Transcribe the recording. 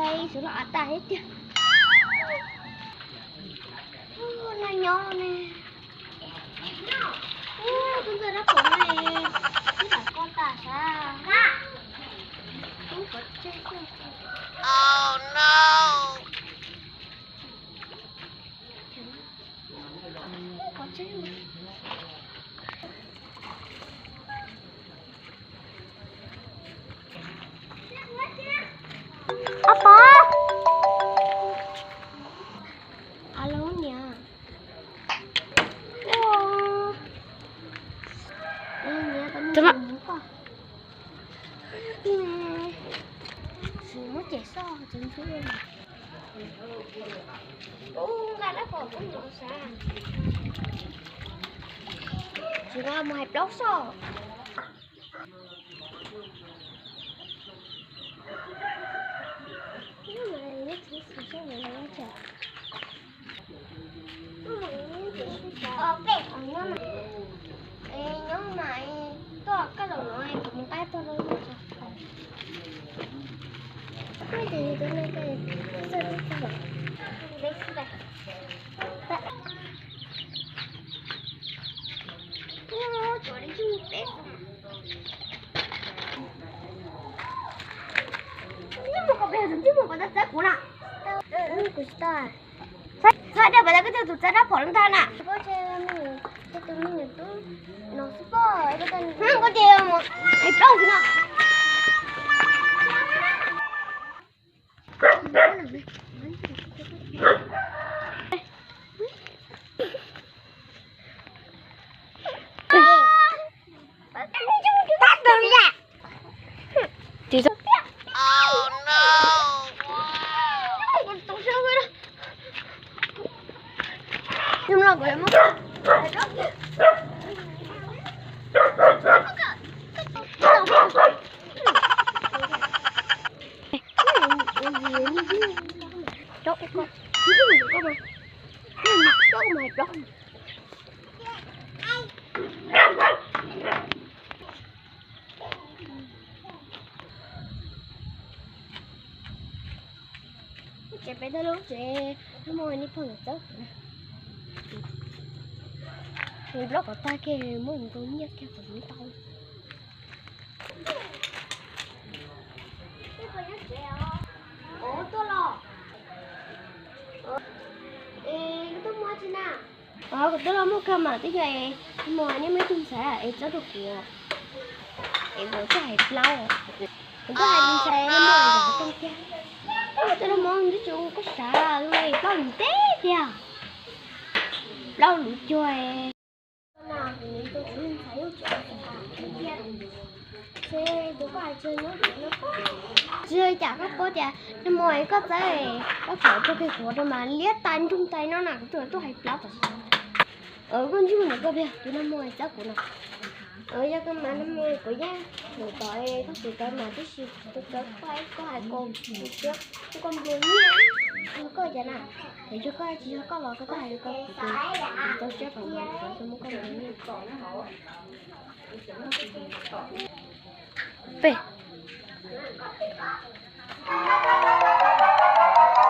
đây sự là ta hết chứ. Là nhỏ nè. Chúng tôi đã cũng nè. Chứ là con ta sao? Chúng có chơi chưa? Oh no! Có chơi không? Apa? Alo nha. Coba. Semua jasa jengsul. Nggak ada kok, nggak usah. Cuma mau hype doso. Nhóm này có cái đầu nói cũng cái tôi đâu mà cái gì tôi nói cái sao đấy đây chỗ đi chung đẹp nhưng mà có bây giờ chứ mà có rất của nè của ta sao đây bây giờ cái tụi ta đã phỏng thân à có chơi mình cái tụi mình tụi nó super cái tên không có chơi một cái đâu chứ nào Oh no! Nhưng mà của em bé đó lúc trẻ nó môi đi phần tốt người blog của ta kia muốn cũng nhất theo phần tao tôi lo tôi mua chứ nào tôi lo mua cơm mà tới ngày mua những mấy thùng xả em rất được của em vừa có hạt lâu có hai thùng xả nó mua trong cha tôi đã mong cái chú có xả rồi bao nhiêu tết kìa lâu nữa chơi nào thì tôi cũng thấy chơi tôi có ai chơi nữa nó chơi chả có bố chả nhưng mà ấy có cái nó khỏi cho cái của tôi mà liếc tay trong tay nó nặng tôi hay lắm ở con chú này có biết tôi nó mua chắc của nó ở ra cái mà nó mua của giá rồi tội có sự tội mà cái gì tôi có hai con trước con buồn nhé có gì nào thì cho coi chỉ có lo có hai con tôi chắc còn tôi muốn con buồn nhé